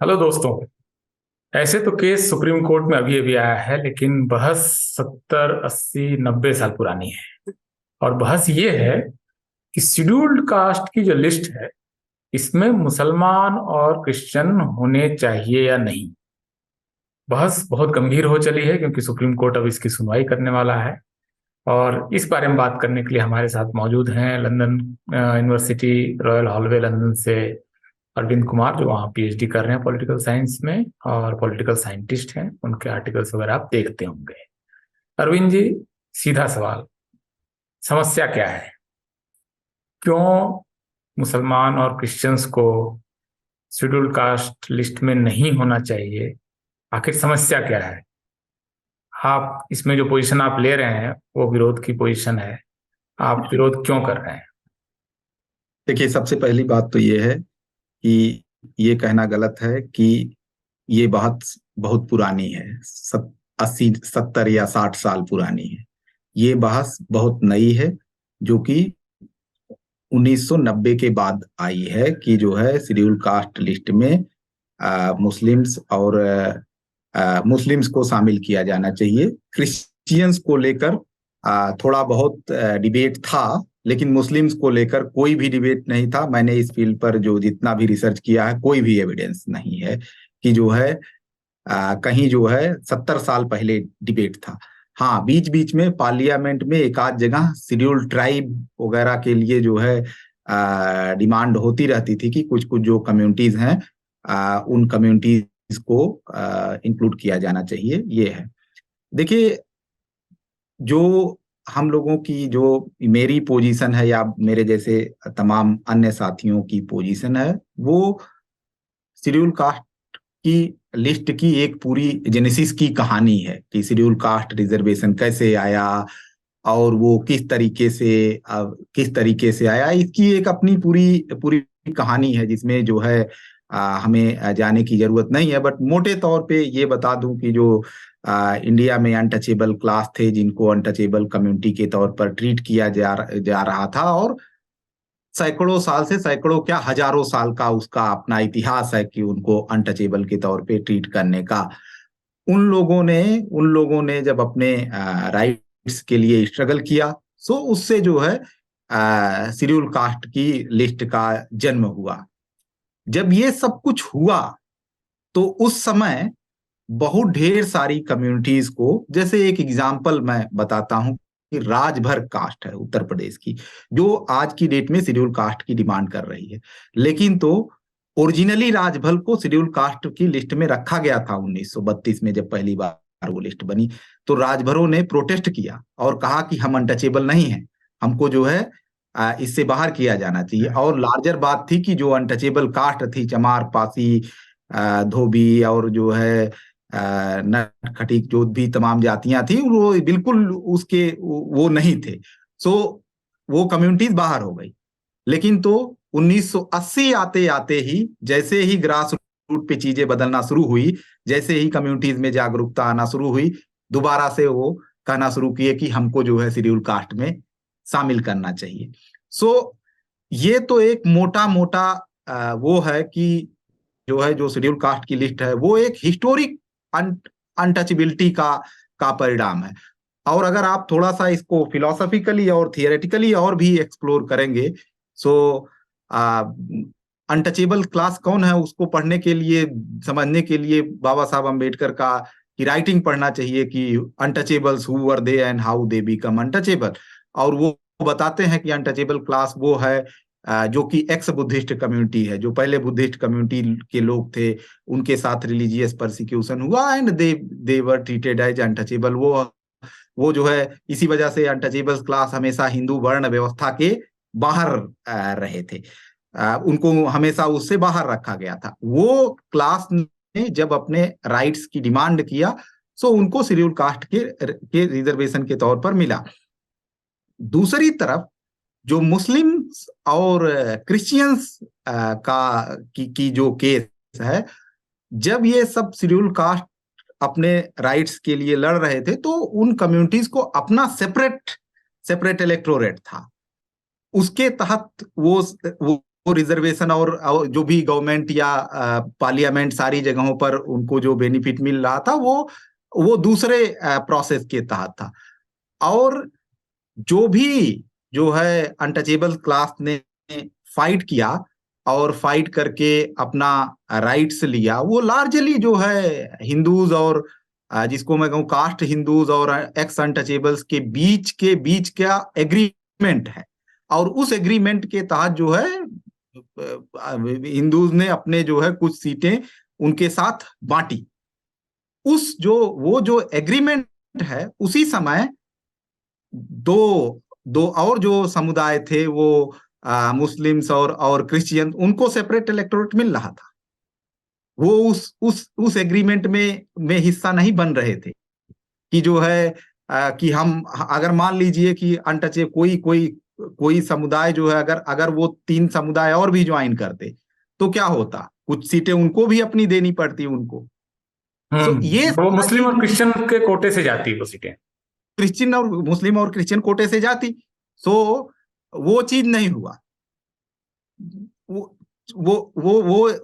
Hello दोस्तों। ऐसे तो केस सुप्रीम कोर्ट में अभी अभी आया है, लेकिन बहस 70 80 90 साल पुरानी है। और बहस ये है कि शेड्यूल्ड कास्ट की जो लिस्ट है, इसमें मुसलमान और क्रिश्चियन होने चाहिए या नहीं। बहस बहुत गंभीर हो चली है क्योंकि सुप्रीम कोर्ट अब इसकी सुनवाई करने वाला है। और इस बारे में बात करने के लिए हमारे साथ मौजूद हैं London university royal hallway London से अरविंद कुमार, जो वहाँ पीएचडी कर रहे हैं पॉलिटिकल साइंस में और पॉलिटिकल साइंटिस्ट हैं। उनके आर्टिकल्स वगैरह आप देखते होंगे। अरविंद जी, सीधा सवाल, समस्या क्या है? क्यों मुसलमान और क्रिश्चियंस को शेड्यूल कास्ट लिस्ट में नहीं होना चाहिए? आखिर समस्या क्या है? आप इसमें जो पोजीशन आप ले रहे हैं वो विरोध की पोजीशन है। आप विरोध क्यों कर रहे हैं? देखिए, सबसे पहली बात तो ये है कि ये कहना गलत है कि ये बात बहुत पुरानी है। 80 70 या 60 साल पुरानी है। ये बहस बहुत नई है, जो कि 1990 के बाद आई है कि जो है शेड्यूल कास्ट लिस्ट में मुस्लिम्स और मुस्लिम्स को शामिल किया जाना चाहिए। क्रिश्चियंस को लेकर थोड़ा बहुत डिबेट था, लेकिन मुस्लिम्स को लेकर कोई भी डिबेट नहीं था। मैंने इस फील्ड पर जो जितना भी रिसर्च किया है, कोई भी एविडेंस नहीं है कि जो है कहीं जो है 70 साल पहले डिबेट था। हाँ, बीच बीच में पार्लियामेंट में एक आध जगह शेड्यूल ट्राइब वगैरह के लिए जो है डिमांड होती रहती थी कि कुछ कुछ जो कम्युनिटीज हैं, उन कम्युनिटीज को इंक्लूड किया जाना चाहिए। ये है। देखिए, जो हम लोगों की जो मेरी पोजीशन है या मेरे जैसे तमाम अन्य साथियों की पोजीशन है, वो शेड्यूल कास्ट की लिस्ट की एक पूरी जेनेसिस की कहानी है कि शेड्यूल कास्ट रिजर्वेशन कैसे आया और वो किस तरीके से आया। इसकी एक अपनी पूरी पूरी कहानी है, जिसमें जो है हमें जाने की जरूरत नहीं है। बट मोटे तौर पे ये बता दूं कि जो इंडिया में अनटचेबल क्लास थे, जिनको अनटचेबल कम्युनिटी के तौर पर ट्रीट किया जा रहा था, और सैकड़ों साल से सैकड़ों क्या हजारों साल का उसका अपना इतिहास है कि उनको अनटचेबल के तौर पे ट्रीट करने का। उन लोगों ने जब अपने राइट्स के लिए स्ट्रगल किया, सो उससे जो है शेड्यूल कास्ट की लिस्ट का जन्म हुआ। जब ये सब कुछ हुआ, तो उस समय बहुत ढेर सारी कम्युनिटीज को, जैसे एक एग्जांपल मैं बताता हूं कि राजभर कास्ट है उत्तर प्रदेश की, जो आज की डेट में शेड्यूल कास्ट की डिमांड कर रही है। लेकिन तो ओरिजिनली राजभर को शेड्यूल कास्ट की लिस्ट में रखा गया था 1932 में, जब पहली बार वो लिस्ट बनी। तो राजभरों ने प्रोटेस्ट किया और कहा कि हम अनटचेबल नहीं हैं, हमको जो है इससे बाहर किया जाना चाहिए। और लार्जर बात थी कि जो अनटचेबल कास्ट थी, चमार, पासी, धोबी और जो है नटखटी, जो भी तमाम जातियां थी, वो बिल्कुल उसके वो नहीं थे। सो वो कम्युनिटीज बाहर हो गई। लेकिन तो 1980 आते आते ही, जैसे ही ग्रास रूट पे चीजें बदलना शुरू हुई, जैसे ही कम्युनिटीज में जागरूकता आना शुरू हुई, दोबारा से वो कहना शुरू किए कि हमको जो है शेड्यूल कास्ट में शामिल करना चाहिए। सो ये तो एक मोटा मोटा वो है कि जो है जो शेड्यूल कास्ट की लिस्ट है, वो एक हिस्टोरिक अनटचेबिलिटी का परिणाम है। और अगर आप थोड़ा सा इसको फिलोसफिकली और थियोरेटिकली और भी एक्सप्लोर करेंगे, सो अनटचेबल क्लास कौन है उसको पढ़ने के लिए, समझने के लिए बाबा साहब अम्बेडकर का की राइटिंग पढ़ना चाहिए कि untouchables who were they and how they become untouchable. और वो बताते हैं कि अनटचेबल क्लास वो है जो कि एक्स बुद्धिस्ट कम्युनिटी है, जो पहले बुद्धिस्ट कम्युनिटी के लोग थे, उनके साथ रिलीजियस परसिक्यूशन हुआ and they were treated as untouchable. वो जो है इसी वजह से अनटचेबल क्लास हमेशा हिंदू वर्ण व्यवस्था के बाहर रहे थे। उनको हमेशा उससे बाहर रखा गया था। वो क्लास ने जब अपने राइट्स की डिमांड किया, सो उनको शेड्यूल कास्ट के रिजर्वेशन के तौर पर मिला। दूसरी तरफ जो मुस्लिम्स और क्रिश्चियंस की जो केस है, जब ये सब शेड्यूल कास्ट अपने राइट्स के लिए लड़ रहे थे, तो उन कम्युनिटीज को अपना सेपरेट सेपरेट इलेक्टोरेट था। उसके तहत वो रिजर्वेशन और जो भी गवर्नमेंट या पार्लियामेंट सारी जगहों पर उनको जो बेनिफिट मिल रहा था वो दूसरे प्रोसेस के तहत था। और जो भी जो है अनटचेबल क्लास ने फाइट किया और फाइट करके अपना राइट्स लिया, वो लार्जली जो है हिंदूज और जिसको मैं कहूँ कास्ट हिंदूज और एक्स अनटचेबल्स के बीच का एग्रीमेंट है। और उस एग्रीमेंट के तहत जो है हिंदूज ने अपने जो है कुछ सीटें उनके साथ बांटी। वो जो एग्रीमेंट है, उसी समय दो दो और जो समुदाय थे, वो मुस्लिम्स और क्रिश्चियन, उनको सेपरेट इलेक्टोरेट मिल रहा था। वो उस एग्रीमेंट में हिस्सा नहीं बन रहे थे कि जो है कि हम अगर मान लीजिए कि अनटचे कोई समुदाय जो है, अगर वो 3 समुदाय और भी ज्वाइन करते तो क्या होता, कुछ सीटें उनको भी अपनी देनी पड़ती उनको। सो ये वो सारा मुस्लिम चीज और क्रिश्चियन के कोटे से जाती है वो सीटें। क्रिश्चियन और मुस्लिम और क्रिश्चियन कोटे से जाती। सो वो चीज नहीं हुआ। वो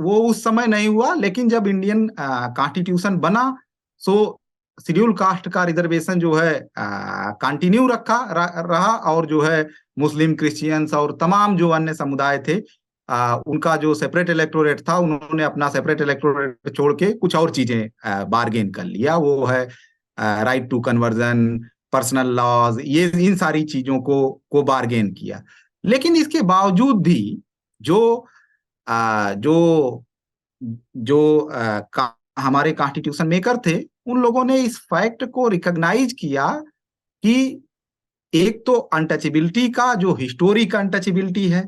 वो उस समय नहीं हुआ। लेकिन जब इंडियन कॉन्स्टिट्यूशन बना, सो शेड्यूल कास्ट का रिजर्वेशन जो है कंटिन्यू रहा। और जो है मुस्लिम, क्रिश्चियंस और तमाम जो अन्य समुदाय थे, उनका जो सेपरेट इलेक्टोरेट था, उन्होंने अपना सेपरेट इलेक्टोरेट छोड़ के कुछ और चीजें बार्गेन कर लिया। वो है right to conversion, personal laws, ये इन सारी चीजों को बार्गेन किया। लेकिन इसके बावजूद भी जो आ, जो जो हमारे कॉन्स्टिट्यूशन मेकर थे, उन लोगों ने इस फैक्ट को रिकॉग्नाइज किया कि एक तो अनटचेबिलिटी का जो हिस्टोरिक अनटचेबिलिटी है,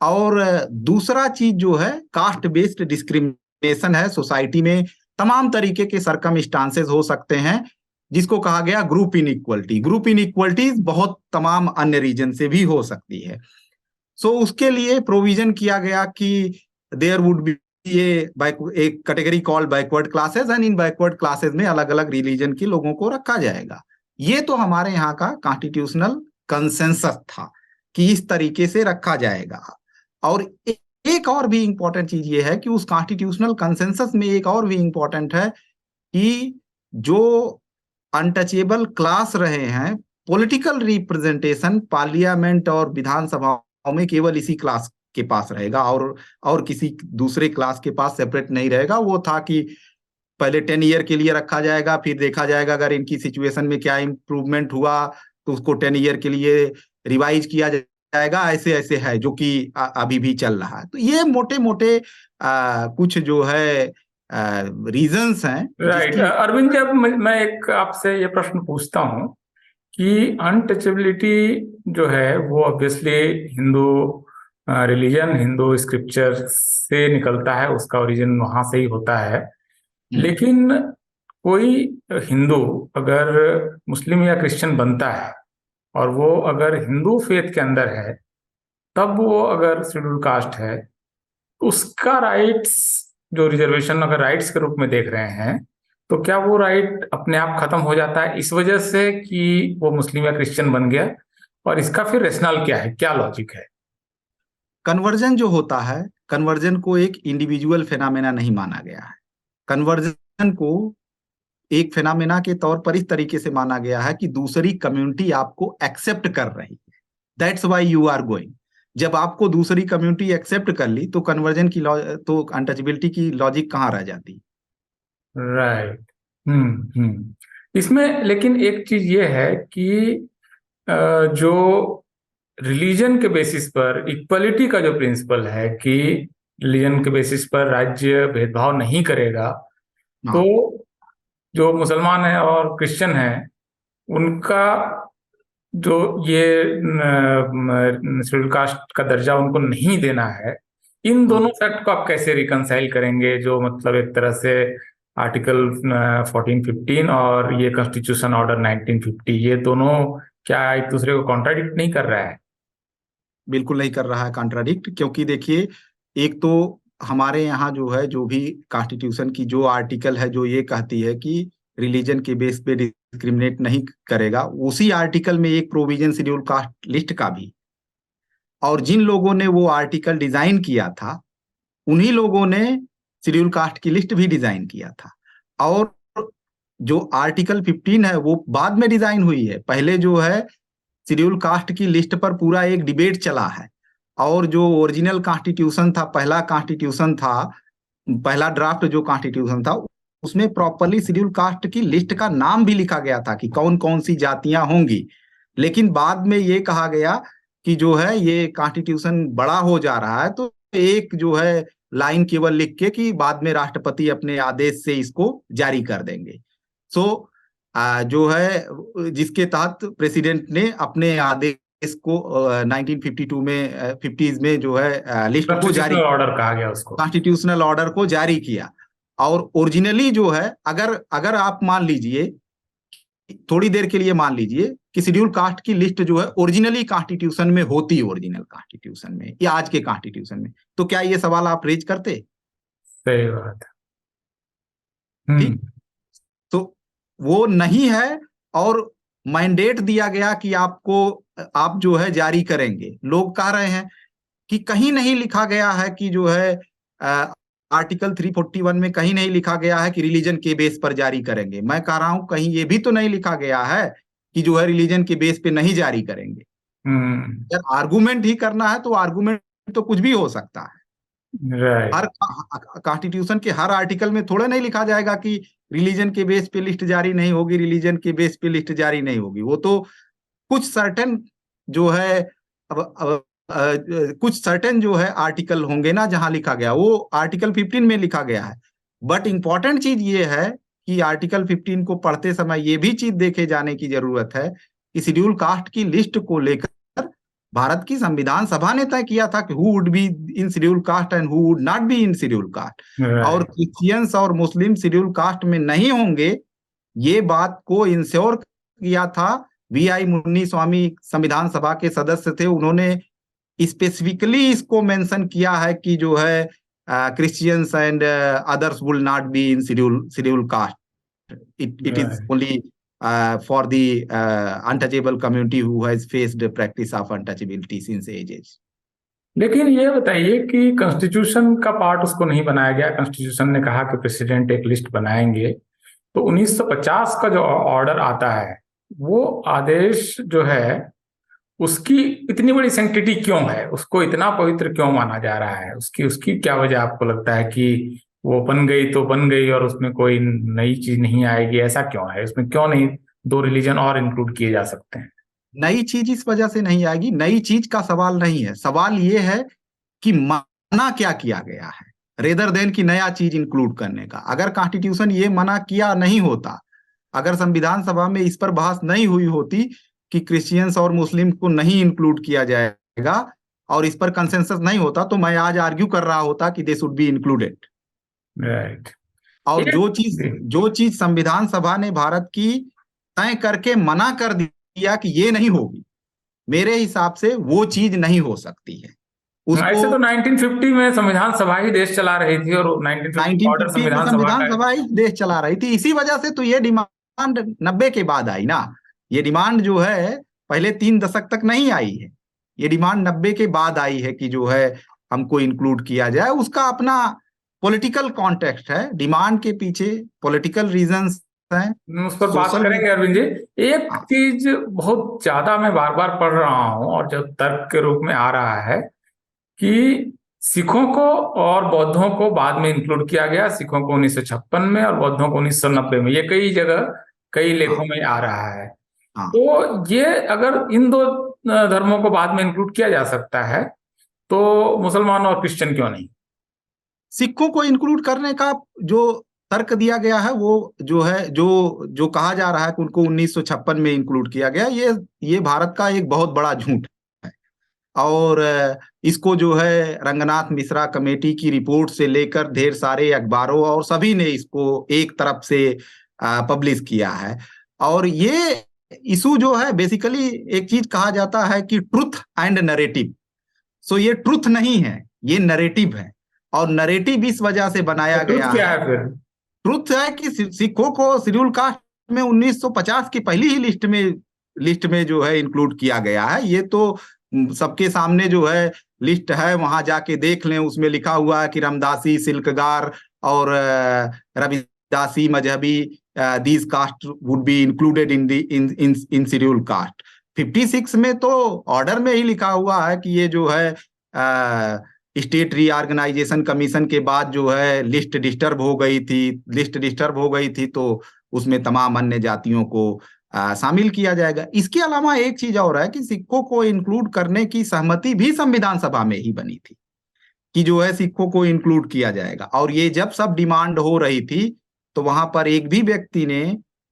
और दूसरा चीज जो है कास्ट बेस्ड डिस्क्रिमिनेशन है सोसाइटी में। तमाम तरीके के सरकमस्टांसेस हो सकते हैं, जिसको कहा गया ग्रुप इनइक्वलिटी। ग्रुप इनइक्वलिटीज बहुत तमाम अन्य रीजन से भी हो सकती है। सो उसके लिए प्रोविजन किया गया कि देयर वुड बी एक category called backward classes, and in backward classes में अलग अलग रिलीजन के लोगों को रखा जाएगा। ये तो हमारे यहाँ का कॉन्स्टिट्यूशनल कंसेंसस था कि इस तरीके से रखा जाएगा। और एक और भी इंपॉर्टेंट चीज ये है कि उस कॉन्स्टिट्यूशनल कंसेंसस में एक और भी इंपॉर्टेंट है कि जो अनटचेबल क्लास रहे हैं, पॉलिटिकल रिप्रेजेंटेशन पार्लियामेंट और विधानसभाओं में केवल इसी क्लास के पास रहेगा, और किसी दूसरे क्लास के पास सेपरेट नहीं रहेगा। वो था कि पहले 10 ईयर के लिए रखा जाएगा, फिर देखा जाएगा अगर इनकी सिचुएशन में क्या इंप्रूवमेंट हुआ तो उसको 10 ईयर के लिए रिवाइज किया जाएगा। ऐसे ऐसे है जो कि अभी भी चल रहा है। तो ये मोटे मोटे कुछ जो है रीजंस हैं राइट। जिसकी। अरविंद जी, अब मैं एक आपसे ये प्रश्न पूछता हूँ कि अनटचेबिलिटी जो है वो obviously Hindu religion, Hindu scripture से निकलता है, उसका ओरिजिन वहां से ही होता है। लेकिन कोई हिंदू अगर मुस्लिम या क्रिश्चियन बनता है और वो अगर हिंदू फेथ के अंदर है, तब वो अगर शेड्यूल कास्ट है, तो उसका राइट्स, जो रिजर्वेशन अगर राइट्स के रूप में देख रहे हैं, तो क्या वो राइट अपने आप खत्म हो जाता है इस वजह से कि वो मुस्लिम या क्रिश्चियन बन गया? और इसका फिर रेशनल क्या है, क्या लॉजिक है? कन्वर्जन जो होता है, कन्वर्जन को एक इंडिविजुअल फेनामेना नहीं माना गया है। कन्वर्जन को एक फेनामेना के तौर पर इस तरीके से माना गया है कि दूसरी कम्युनिटी आपको एक्सेप्ट कर रही है, that's why you are going. जब आपको दूसरी कम्युनिटी एक्सेप्ट कर ली तो कन्वर्जन की तो अनटचेबिलिटी की लॉजिक कहाँ रह जाती। राइट। हम्म। इसमें लेकिन एक चीज ये है कि जो रिलीजन के बेसिस पर इक्वलिटी का जो प्रिंसिपल है कि रिलीजन के बेसिस पर राज्य भेदभाव नहीं करेगा, तो हाँ, जो मुसलमान है और क्रिश्चियन है उनका जो ये शेड्यूल कास्ट का दर्जा उनको नहीं देना है, इन हाँ। दोनों फैक्ट को आप कैसे रिकंसाइल करेंगे? जो मतलब एक तरह से आर्टिकल 1415 और ये कॉन्स्टिट्यूशन ऑर्डर 1950, ये दोनों क्या एक दूसरे को कॉन्ट्राडिक्ट नहीं कर रहा है? बिल्कुल नहीं कर रहा है कॉन्ट्राडिक्ट, क्योंकि देखिए, एक तो हमारे यहाँ जो है, जो भी कॉन्स्टिट्यूशन की जो आर्टिकल है जो ये कहती है कि रिलीजन के बेस पे डिस्क्रिमिनेट नहीं करेगा, उसी आर्टिकल में एक प्रोविजन शेड्यूल कास्ट लिस्ट का भी और जिन लोगों ने वो आर्टिकल डिजाइन किया था उन्हीं लोगों ने शेड्यूल कास्ट की लिस्ट भी डिजाइन किया था। और जो आर्टिकल 15 है वो बाद में डिजाइन हुई है। पहले जो है शेड्यूल कास्ट की लिस्ट पर पूरा एक डिबेट चला है, और जो ओरिजिनल कॉन्स्टिट्यूशन था, पहला कॉन्स्टिट्यूशन था, पहला ड्राफ्ट जो कॉन्स्टिट्यूशन था, उसमें प्रॉपरली शेड्यूल कास्ट की लिस्ट का नाम भी लिखा गया था कि कौन कौन सी जातियां होंगी। लेकिन बाद में ये कहा गया कि जो है ये कॉन्स्टिट्यूशन बड़ा हो जा रहा है, तो एक जो है लाइन केवल लिख के कि बाद में राष्ट्रपति अपने आदेश से इसको जारी कर देंगे। सो जो है जिसके तहत प्रेसिडेंट ने अपने आदेश को 1952 में 50s में जो है लिस्ट को जारी, कॉन्स्टिट्यूशनल ऑर्डर कहा गया उसको, कॉन्स्टिट्यूशनल ऑर्डर को जारी किया। और ओरिजिनली जो है अगर अगर आप मान लीजिए, थोड़ी देर के लिए मान लीजिए कि शेड्यूल कास्ट की लिस्ट जो है ओरिजिनली कॉन्स्टिट्यूशन में होती, ओरिजिनल कॉन्स्टिट्यूशन में या आज के कॉन्स्टिट्यूशन में, तो क्या ये सवाल आप रेज करते? सही बात है। ठीक, तो वो नहीं है, और मैंडेट दिया गया कि आपको, आप जो है जारी करेंगे। लोग कह रहे हैं कि कहीं नहीं लिखा गया है कि जो है आर्टिकल 341 में कहीं नहीं लिखा गया है कि रिलीजन के बेस पर जारी करेंगे। मैं कह रहा हूं कहीं ये भी तो नहीं लिखा गया है कि जो है रिलीजन के बेस पे नहीं जारी करेंगे। अगर आर्गुमेंट ही करना है तो आर्गुमेंट तो कुछ भी हो सकता है। हर राइट। कॉन्स्टिट्यूशन के हर आर्टिकल में थोड़ा नहीं लिखा जाएगा कि रिलीजन के बेस पे लिस्ट जारी नहीं होगी, रिलीजन के बेस पे लिस्ट जारी नहीं होगी। वो तो कुछ सर्टेन जो है कुछ सर्टेन जो है आर्टिकल होंगे ना जहां लिखा गया, वो आर्टिकल 15 में लिखा गया है। बट इंपॉर्टेंट चीज ये है कि आर्टिकल 15 को पढ़ते समय ये भी चीज देखे जाने की जरूरत है कि शेड्यूल कास्ट की लिस्ट को लेकर भारत की संविधान सभा ने तय किया था कि who would be in schedule cast and who would not be in schedule cast, और क्रिश्चियंस और मुस्लिम शेड्यूल कास्ट में नहीं होंगे, ये बात को इंश्योर किया था। वी.आई. मुन्नी स्वामी संविधान सभा के सदस्य थे, उन्होंने स्पेसिफिकली इसको मेंशन किया है कि जो है Christians and others will not be in schedule cast. It is only for the untouchable community who has faced the practice of untouchability since ages. लेकिन ये बताइए कि कॉन्स्टिट्यूशन का पार्ट उसको नहीं बनाया गया। कॉन्स्टिट्यूशन ने कहा कि प्रेसिडेंट एक लिस्ट बनाएंगे, तो 1950 का जो ऑर्डर आता है, वो आदेश जो है उसकी इतनी बड़ी सैंक्टिटी क्यों है, उसको इतना पवित्र क्यों माना जा रहा है? उसकी उसकी क्या वजह आपको लगता है कि वो बन गई तो बन गई और उसमें कोई नई चीज नहीं आएगी? ऐसा क्यों है? उसमें क्यों नहीं 2 रिलीजन और इंक्लूड किए जा सकते हैं? नई चीज इस वजह से नहीं आएगी, नई चीज का सवाल नहीं है। सवाल ये है कि मना क्या किया गया है, रेदर देन की नया चीज इंक्लूड करने का। अगर कॉन्स्टिट्यूशन ये मना किया नहीं होता, अगर संविधान सभा में इस पर बहस नहीं हुई होती कि क्रिश्चियंस और मुस्लिम को नहीं इंक्लूड किया जाएगा, और इस पर कंसेंसस नहीं होता, तो मैं आज आर्ग्यू कर रहा होता कि they should be included. Right. और जो चीज संविधान सभा ने भारत की तय करके मना कर दिया कि ये नहीं होगी, मेरे हिसाब से वो चीज नहीं हो सकती है। ऐसे तो 1950 में संविधान सभा ही देश चला रही थी, और 1950 में संविधान सभा ही देश चला रही थी। इसी वजह से तो ये डिमांड 90 के बाद आई ना। ये डिमांड जो है पहले 3 दशक तक नहीं आई है, ये डिमांड 90 के बाद आई है कि जो है हमको इंक्लूड किया जाए। उसका अपना पॉलिटिकल कॉन्टेक्स्ट है, डिमांड के पीछे पॉलिटिकल रीजंस हैं, उस पर बात करेंगे अरविंद जी। एक चीज बहुत ज्यादा मैं बार बार पढ़ रहा हूं और जब तर्क के रूप में आ रहा है कि सिखों को और बौद्धों को बाद में इंक्लूड किया गया, सिखों को 1956 में और बौद्धों को 1990 में। ये कई जगह कई लेखों में आ रहा है। तो ये अगर इन 2 धर्मों को बाद में इंक्लूड किया जा सकता है, तो मुसलमान और क्रिश्चियन क्यों नहीं? सिखों को इंक्लूड करने का जो तर्क दिया गया है, वो जो है जो कहा जा रहा है कि उनको 1956 में इंक्लूड किया गया, ये भारत का एक बहुत बड़ा झूठ है। और इसको जो है रंगनाथ मिश्रा कमेटी की रिपोर्ट से लेकर ढेर सारे अखबारों और सभी ने इसको एक तरफ से पब्लिश किया है। और ये इशू जो है बेसिकली एक चीज कहा जाता है कि ट्रुथ एंड नरेटिव। सो ये ट्रुथ नहीं है, ये नरेटिव है, और नरेटिव इस वजह से बनाया गया क्या है फिर? ट्रुथ है कि सिखों को शेड्यूल कास्ट में 1950 की पहली ही लिस्ट में जो है इंक्लूड किया गया है। ये तो सबके सामने जो है लिस्ट है, वहां जाके देख लें, उसमें लिखा हुआ है कि रामदासी, सिल्कगार और Ravidasi, Mazhabi, these caste would be included in the in schedule caste. 56 में तो ऑर्डर में ही लिखा हुआ है कि ये जो है स्टेट रीऑर्गेनाइजेशन कमीशन के बाद जो है लिस्ट डिस्टर्ब हो गई थी, तो उसमें तमाम अन्य जातियों को शामिल किया जाएगा। इसके अलावा एक चीज और है कि सिखों को इंक्लूड करने की सहमति भी संविधान सभा में ही बनी थी कि जो है सिखों को इंक्लूड किया जाएगा। और ये जब सब डिमांड हो रही थी तो वहां पर एक भी व्यक्ति ने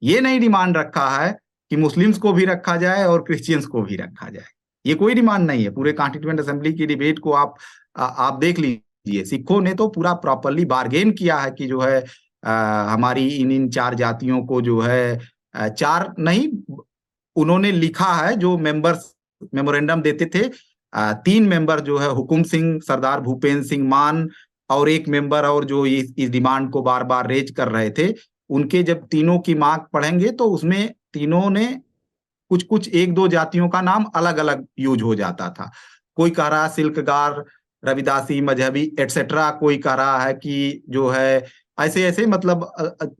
ये नहीं डिमांड रखा है कि मुस्लिम्स को भी रखा जाए और क्रिश्चियंस को भी रखा जाए। ये कोई डिमांड नहीं है। पूरे कॉन्स्टिट्यूएंट असेंबली की डिबेट को आप देख लीजिए, सिखों ने तो पूरा प्रॉपरली बार्गेन किया है कि जो है हमारी इन चार जातियों को जो है चार नहीं, उन्होंने लिखा है जो मेंबर्स मेमोरेंडम देते थे, 3 मेंबर जो है हुकुम सिंह, सरदार भूपेंद्र सिंह मान और एक मेंबर और जो इस डिमांड को बार बार रेज कर रहे थे, उनके जब तीनों की मांग पढ़ेंगे तो उसमें तीनों ने कुछ कुछ एक दो जातियों का नाम अलग अलग यूज हो जाता था। कोई कह रहा है सिल्कगार, रविदासी, मजहबी एटसेट्रा, कोई कह रहा है कि जो है ऐसे ऐसे, मतलब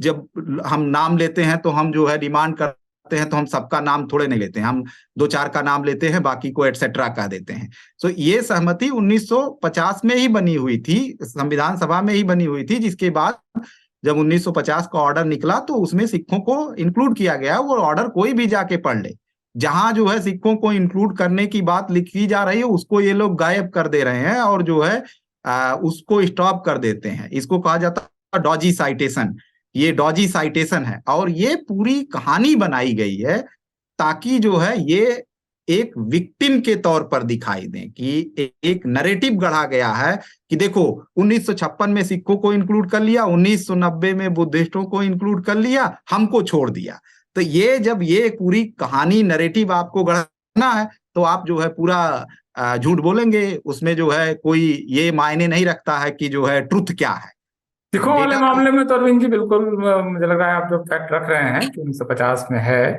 जब हम नाम लेते हैं तो हम जो है डिमांड करते हैं तो हम सबका नाम थोड़े नहीं लेते हैं, हम 2-4 का नाम लेते हैं, बाकी को एटसेट्रा कह देते हैं। तो ये सहमति 1950 में ही बनी हुई थी, संविधान सभा में ही बनी हुई थी, जिसके बाद जब 1950 का ऑर्डर निकला तो उसमें सिखों को इंक्लूड किया गया। वो ऑर्डर कोई भी जाके पढ़ ले, जहां जो है सिखों को इंक्लूड करने की बात लिखी जा रही है उसको ये लोग गायब कर दे रहे हैं और जो है उसको स्टॉप कर देते हैं। इसको कहा जाता है डॉजी साइटेशन। ये डॉजी साइटेशन है और ये पूरी कहानी बनाई गई है ताकि जो है ये एक विक्टिम के तौर पर दिखाई दें कि एक नरेटिव गढ़ा गया है कि देखो 1956 में सिखों को इंक्लूड कर लिया, 1990 में बुद्धिस्टों को इंक्लूड कर लिया, हमको छोड़ दिया। तो ये जब ये पूरी कहानी नरेटिव आपको गढ़ना है तो आप जो है पूरा झूठ बोलेंगे, उसमें जो है कोई ये मायने नहीं रखता है कि जो है ट्रुथ क्या है। सिखों वाले डेटा मामले में तो अरविंद जी बिल्कुल मुझे लग रहा है आप जो फैक्ट रख रहे हैं कि 1950 में है,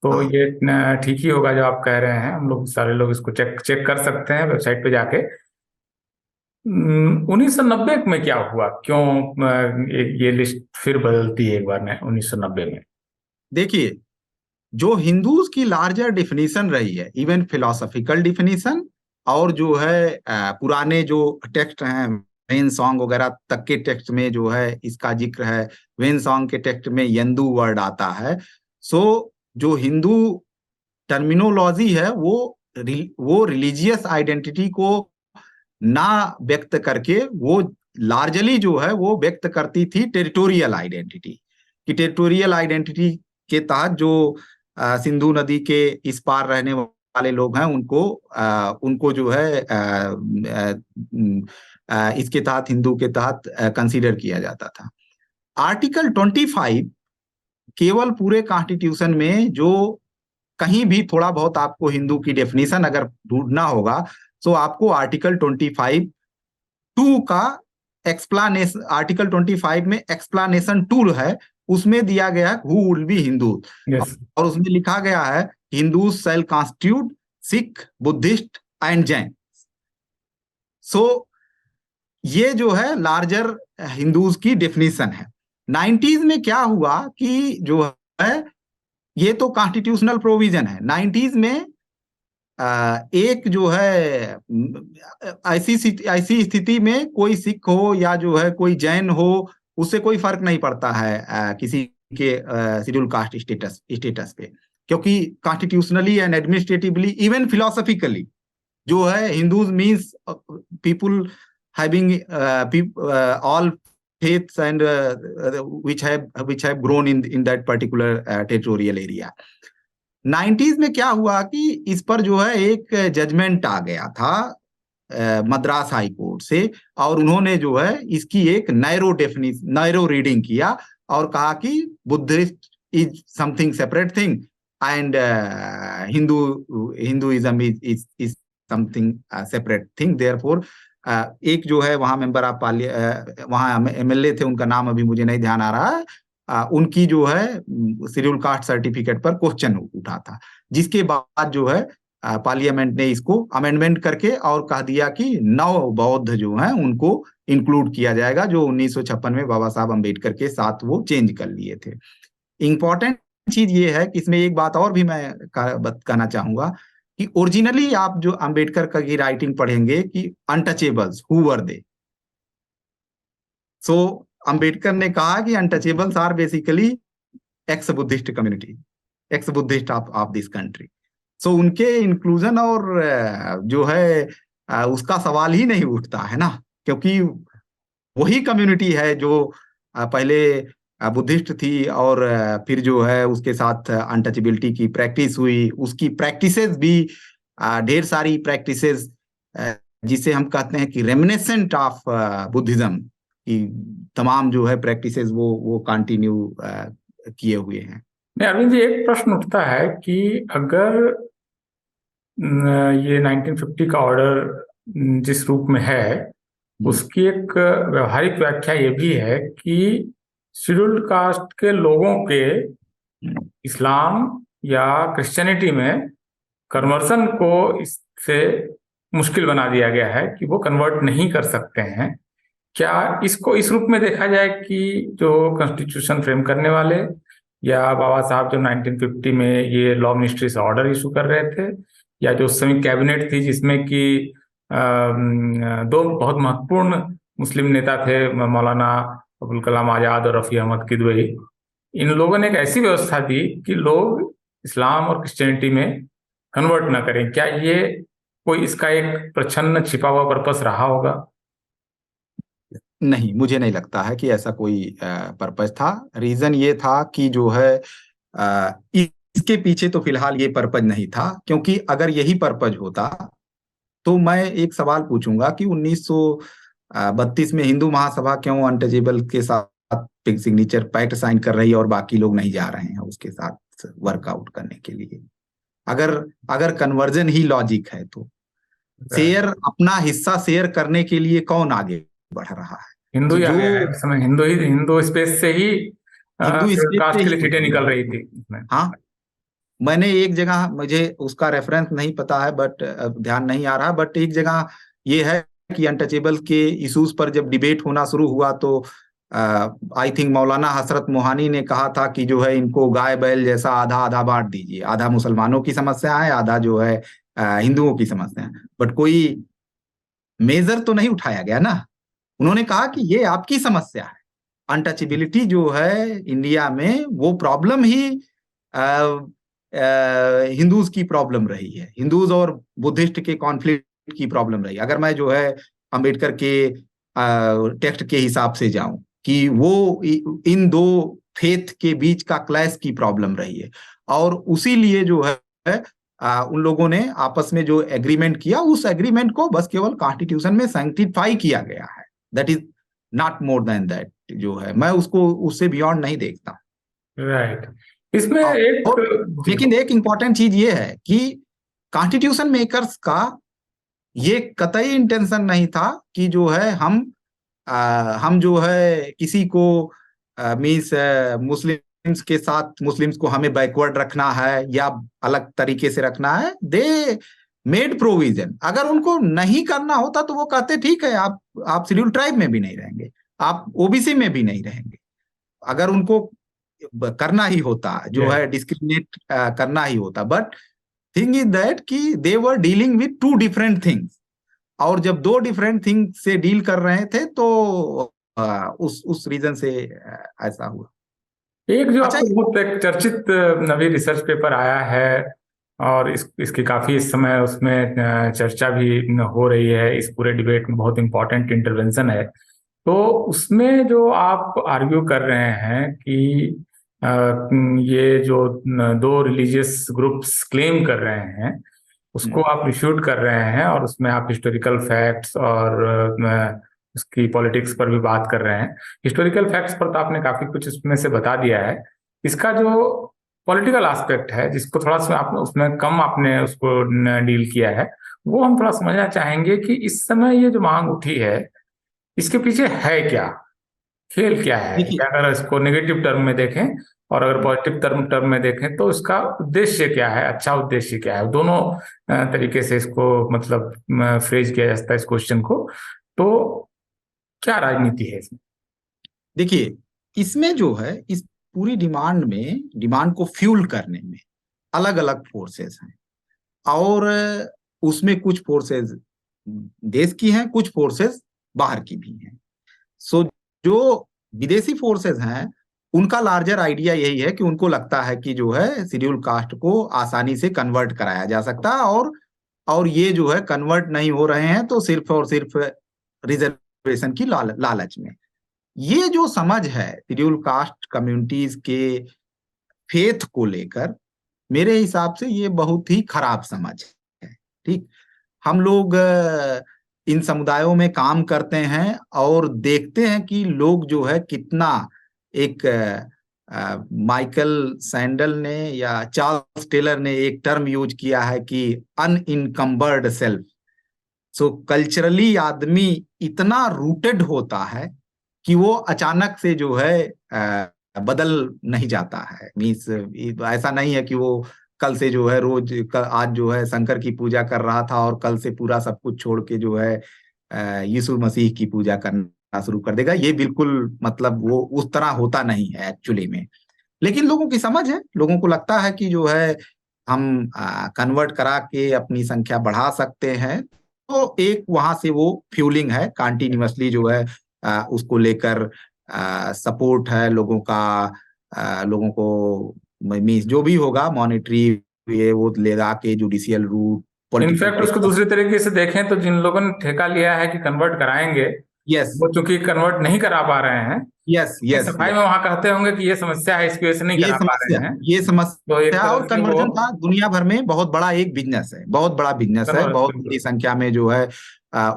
तो हाँ, ये ठीक ही होगा जो आप कह रहे हैं। हम लोग सारे लोग इसको चेक चेक कर सकते हैं वेबसाइट पे जाके। 1990 में क्या हुआ, क्यों ये लिस्ट फिर बदलती है एक बार में 1990 में? देखिए, जो हिंदूज की लार्जर डिफिनीशन रही है, इवन फिलोसॉफिकल डिफिनीशन और जो है पुराने जो टेक्स्ट हैं, वेन सॉन्ग वगैरह तक के टेक्स्ट में जो है इसका जिक्र है। वेन सॉन्ग के टेक्स्ट में यंदू वर्ड आता है। सो जो हिंदू टर्मिनोलॉजी है वो रिलीजियस आइडेंटिटी को ना व्यक्त करके वो लार्जली जो है वो व्यक्त करती थी टेरिटोरियल आइडेंटिटी। कि टेरिटोरियल आइडेंटिटी के तहत जो सिंधु नदी के इस पार रहने वाले लोग हैं उनको जो है इसके तहत, हिंदू के तहत कंसीडर किया जाता था। आर्टिकल 25 केवल पूरे कॉन्स्टिट्यूशन में जो कहीं भी थोड़ा बहुत आपको हिंदू की डेफिनेशन अगर ढूंढना होगा तो आपको आर्टिकल 25(2) का एक्सप्लानेशन, आर्टिकल 25 में एक्सप्लानेशन 2 है, उसमें दिया गया है who will be Hindu. Yes. और उसमें लिखा गया है Hindu shall constitute Sikh, Buddhist and Jain. So ये जो है लार्जर हिंदूज की डेफिनेशन है। 90s में क्या हुआ कि जो है ये तो कॉन्स्टिट्यूशनल प्रोविजन है। 90s में एक जो है ऐसी स्थिति में कोई सिख हो या जो है कोई जैन हो, उससे कोई फर्क नहीं पड़ता है किसी के शेड्यूल कास्ट स्टेटस पे, क्योंकि constitutionally and administratively even philosophically जो है Hindus means people having all faiths and which have grown in that particular territorial area। 90s में क्या हुआ कि इस पर जो है एक जजमेंट आ गया था मद्रास हाई कोर्ट से, और उन्होंने जो है इसकी एक नैरो रीडिंग किया और कहा कि Buddhist is something separate thing and Hinduism is something separate thing. Therefore एक जो है वहां मेंबर ऑफ वहां एमएलए थे, उनका नाम अभी मुझे नहीं ध्यान आ रहा है, उनकी जो है शेड्यूल कास्ट सर्टिफिकेट पर क्वेश्चन उठा था, जिसके बाद जो है पार्लियामेंट ने इसको अमेंडमेंट करके और कह दिया कि 9 बौद्ध जो हैं उनको इंक्लूड किया जाएगा, जो 1956 में बाबा साहब अम्बेडकर के साथ वो चेंज कर लिए थे। इंपॉर्टेंट चीज ये है कि इसमें एक बात और भी मैं कहना चाहूंगा कि ओरिजिनली आप जो अम्बेडकर की राइटिंग पढ़ेंगे कि untouchables who were they, so Ambedkar ने कहा कि untouchables are basically ex Buddhist community, ex Buddhist of this country. So उनके इंक्लूजन और जो है उसका सवाल ही नहीं उठता है ना, क्योंकि वही कम्युनिटी है जो पहले बुद्धिस्ट थी और फिर जो है उसके साथ अनटचेबिलिटी की प्रैक्टिस हुई, उसकी प्रैक्टिसेस भी ढेर सारी प्रैक्टिसेस जिसे हम कहते हैं कि रेमिनेसेंट ऑफ बुद्धिज्म की तमाम जो है प्रैक्टिसेस वो कंटिन्यू किए हुए हैं। नहीं अरविंद जी, एक प्रश्न उठता है कि अगर ये 1950 का ऑर्डर जिस रूप में है उसकी एक व्यवहारिक व्याख्या ये भी है कि शेड्यूल्ड कास्ट के लोगों के इस्लाम या क्रिश्चियनिटी में कन्वर्सन को इससे मुश्किल बना दिया गया है कि वो कन्वर्ट नहीं कर सकते हैं। क्या इसको इस रूप में देखा जाए कि जो कॉन्स्टिट्यूशन फ्रेम करने वाले या बाबा साहब जो 1950 में ये लॉ मिनिस्ट्री से ऑर्डर इशू कर रहे थे, या जो उस समय कैबिनेट थी जिसमें कि दो बहुत महत्वपूर्ण मुस्लिम नेता थे, मौलाना अबुल कलाम आजाद और रफ़ी अहमद किदवई, इन लोगों ने एक ऐसी व्यवस्था दी कि लोग इस्लाम और क्रिश्चियनिटी में कन्वर्ट ना करें, क्या ये कोई इसका एक प्रच्छन्न छिपा हुआ पर्पस रहा होगा? नहीं, मुझे नहीं लगता है कि ऐसा कोई पर्पस था। रीजन ये था कि जो है इसके पीछे तो फिलहाल ये पर्पज नहीं था, क्योंकि अगर यही पर्पज होता तो मैं एक सवाल पूछूंगा कि 1932 में हिंदू महासभा क्यों अनटचेबल के साथ सिग्नेचर पैक्ट साइन कर रही है और बाकी लोग नहीं जा रहे हैं उसके साथ वर्कआउट करने के लिए? अगर कन्वर्जन ही लॉजिक है तो शेयर, अपना हिस्सा शेयर करने के लिए कौन आगे बढ़ रहा है? हिंदू ही आ जो गया है इस समय, हिंदू स्पेस से ही हिंदू स्पेस कास्ट से के ही लिए सीटें निकल रही थी इसमें। हाँ, मैंने एक जगह, मुझे उसका रेफरेंस नहीं पता है बट ध्यान नहीं आ रहा, बट एक जगह ये है कि अनटचेबल के इश्यूज पर जब डिबेट होना शुरू हुआ तो आई थिंक मौलाना हसरत मोहानी ने कहा था कि जो है इनको गाय बैल जैसा आधा आधा बांट दीजिए, आधा मुसलमानों की समस्या है, आधा जो है हिंदुओं की समस्या है, बट कोई मेजर तो नहीं उठाया गया ना। उन्होंने कहा कि ये आपकी समस्या है, अनटचेबिलिटी जो है इंडिया में वो प्रॉब्लम ही हिंदूज की प्रॉब्लम रही है, हिंदूज और बुद्धिस्ट के कॉन्फ्लिक्ट की प्रॉब्लम रही है। अगर मैं जो है अंबेडकर के टेक्स्ट के हिसाब से जाऊं कि वो इन दो फेथ के बीच का क्लैश की प्रॉब्लम रही है, और उसी लिए जो है उन लोगों ने आपस में जो एग्रीमेंट किया, उस एग्रीमेंट को बस केवल कॉन्स्टिट्यूशन में सैंक्टिफाई किया गया है। That is not more than that, जो है मैं उसको उससे बियॉन्ड नहीं देखता। राइट। इसमें एक लेकिन एक इंपॉर्टेंट चीज ये है कि कॉन्स्टिट्यूशन मेकर्स का ये कतई इंटेंशन नहीं था कि जो है हम जो है किसी को मीन्स मुस्लिम्स के साथ मुस्लिम्स को हमें बैकवर्ड रखना है या अलग तरीके से रखना है। दे मेड प्रोविजन, अगर उनको नहीं करना होता तो वो कहते ठीक है, आप शेड्यूल ट्राइब में भी नहीं रहेंगे, आप ओबीसी में भी नहीं रहेंगे। अगर उनको करना ही होता, जो है डिस्क्रिमिनेट करना ही होता, बट थिंग इज दैट कि they were dealing with two different things, और जब दो डिफरेंट थिंग से डील कर रहे थे तो उस रीजन से ऐसा हुआ। एक जो अच्छा, आपको बहुत एक चर्चित नवी रिसर्च पेपर आया है और इसकी काफी इस समय उसमें चर्चा भी हो रही है, इस पूरे डिबेट में बहुत इंपॉर्टेंट इंटरवेंशन है, तो उसमें जो आप आर्ग्यू कर रहे हैं कि ये जो दो रिलीजियस ग्रुप्स क्लेम कर रहे हैं उसको आप रिफ्यूट कर रहे हैं, और उसमें आप हिस्टोरिकल फैक्ट्स और उसकी पॉलिटिक्स पर भी बात कर रहे हैं। हिस्टोरिकल फैक्ट्स पर तो आपने काफी कुछ इसमें से बता दिया है। इसका जो पॉलिटिकल एस्पेक्ट है जिसको थोड़ा सा आपने उसमें कम आपने उसको डील किया है, वो हम थोड़ा समझना चाहेंगे कि इस समय ये जो मांग उठी है इसके पीछे है क्या, खेल क्या है, देखिए, क्या अगर इसको नेगेटिव टर्म में देखें और अगर पॉजिटिव टर्म में देखें तो इसका उद्देश्य क्या है, अच्छा उद्देश्य क्या है, दोनों तरीके से इसको मतलब फ्रेज किया जा सकता है इस क्वेश्चन को। तो क्या राजनीति है इसमें? देखिए, इसमें जो है, इस पूरी डिमांड को फ्यूल करने में अलग अलग फोर्सेस हैं, और उसमें कुछ फोर्सेस देश की हैं, कुछ फोर्सेस बाहर की भी हैं। सो जो विदेशी फोर्सेस हैं, उनका लार्जर आइडिया यही है कि उनको लगता है कि जो है शेड्यूल कास्ट को आसानी से कन्वर्ट कराया जा सकता है, और ये जो है कन्वर्ट नहीं हो रहे हैं तो सिर्फ और सिर्फ रिजर्वेशन की लालच में। ये जो समझ है शेड्यूल कास्ट कम्युनिटीज के फेथ को लेकर, मेरे हिसाब से ये बहुत ही खराब समझ है। ठीक, हम लोग इन समुदायों में काम करते हैं और देखते हैं कि लोग जो है कितना, एक माइकल सैंडल ने या चार्ल्स टेलर ने एक टर्म यूज किया है कि अनइनकम्बर्ड सेल्फ। सो कल्चरली आदमी इतना रूटेड होता है कि वो अचानक से जो है बदल नहीं जाता है। मीन्स ऐसा नहीं है कि वो कल से जो है आज जो है शंकर की पूजा कर रहा था और कल से पूरा सब कुछ छोड़ के जो है यीशु मसीह की पूजा करना शुरू कर देगा। ये बिल्कुल मतलब वो उस तरह होता नहीं है एक्चुअली में। लेकिन लोगों की समझ है, लोगों को लगता है कि जो है हम कन्वर्ट करा के अपनी संख्या बढ़ा सकते हैं। तो एक वहां से वो फ्यूलिंग है कंटिन्यूअसली जो है, उसको लेकर सपोर्ट है लोगों का। लोगों को मीन्स जो भी होगा मॉनेटरी ये वो लगा के जुडिशियल रूट, पॉलिटिकल इनफैक्ट उसको प्रेशर। दूसरे तरीके से देखें तो जिन लोगों ने ठेका लिया है कि कन्वर्ट कराएंगे, यस, वो चूंकि कन्वर्ट नहीं करा पा रहे हैं, यस, यस, सफाई में यस। वहां कहते होंगे कि ये समस्या है, इसकी वजह से नहीं ये करा पा समस्या रहे हैं। ये तो एक समस्या तरह और से वो कन्वर्जन का दुनिया भर में बहुत बड़ा एक बिजनेस है, बहुत बड़ा बिजनेस है, कन्वर्ट, बहुत बिल्कुल। बड़ी संख्या में जो है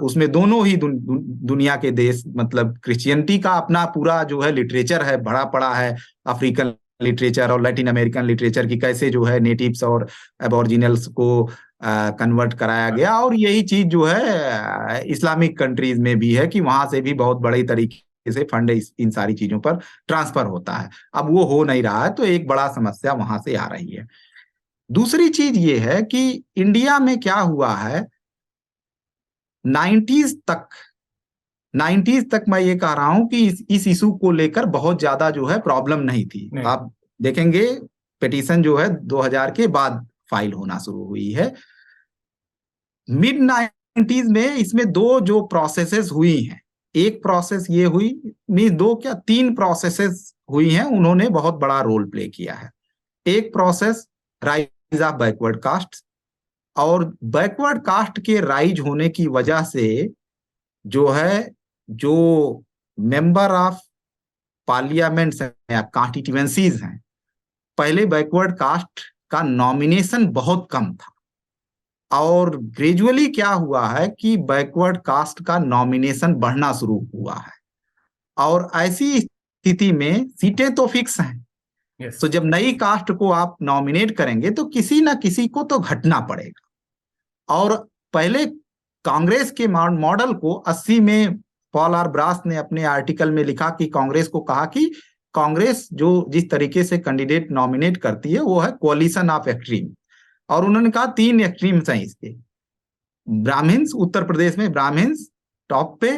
उसमें दोनों ही दुनिया के देश, मतलब क्रिश्चियनिटी का अपना पूरा जो है लिटरेचर है, भरा पड़ा है। अफ्रीकन लिटरेचर और लैटिन अमेरिकन लिटरेचर की कैसे जो है नेटिव्स और एबोरिजिनल्स को कन्वर्ट कराया गया, और यही चीज जो है इस्लामिक कंट्रीज में भी है कि वहां से भी बहुत बड़े तरीके से फंड इन सारी चीजों पर ट्रांसफर होता है। अब वो हो नहीं रहा है, तो एक बड़ा समस्या वहां से आ रही है। दूसरी चीज ये है कि इंडिया में क्या हुआ है, 90s तक 90s तक मैं ये कह रहा हूं कि इस इशू को लेकर बहुत ज्यादा जो है प्रॉब्लम नहीं थी। नहीं। आप देखेंगे पिटीशन जो है 2000 के बाद फाइल होना शुरू हुई है। मिड 90s में इसमें दो जो प्रोसेसेस हुई हैं, एक प्रोसेस ये हुई, नहीं दो क्या तीन प्रोसेसेस हुई हैं, उन्होंने बहुत बड़ा रोल प्ले किया है। एक process rise of backward caste, और बैकवर्ड कास्ट के राइज होने की वजह से जो है, जो मेंबर ऑफ पार्लियामेंट या कॉन्स्टिट्यूएंसीज हैं, पहले बैकवर्ड कास्ट का नॉमिनेशन बहुत कम था, और ग्रेजुअली क्या हुआ है कि बैकवर्ड कास्ट का नॉमिनेशन बढ़ना शुरू हुआ है। और ऐसी स्थिति में सीटें तो फिक्स हैं, यस। तो जब नई कास्ट को आप नॉमिनेट करेंगे तो किसी ना किसी को तो घटना पड़ेगा। और पहले कांग्रेस के मॉडल को 80 में पॉल आर ब्रास ने अपने आर्टिकल में लिखा कि कांग्रेस को कहा कि कांग्रेस जो जिस तरीके से कैंडिडेट नॉमिनेट करती है वो है कोलिशन ऑफ एक्सट्रीम, और उन्होंने कहा तीन एक्सट्रीम्स हैं इसके। ब्राह्मण्स, उत्तर प्रदेश में ब्राह्मण्स टॉप पे,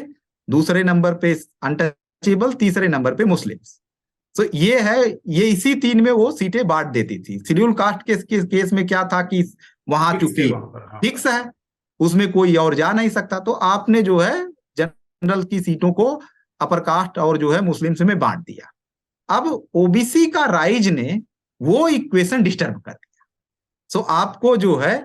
दूसरे नंबर पे अनटचेबल, तीसरे नंबर पे मुस्लिम्स। तो ये है, ये इसी तीन में वो सीटें बांट देती थी। शेड्यूल कास्ट के केस में क्या था कि वहां चूंकि हाँ। फिक्स है, उसमें कोई और जा नहीं सकता, तो आपने जो है जनरल की सीटों को अपर कास्ट और जो है मुस्लिम्स में बांट दिया। अब ओबीसी का राइज ने वो इक्वेशन डिस्टर्ब कर दिया। सो आपको जो है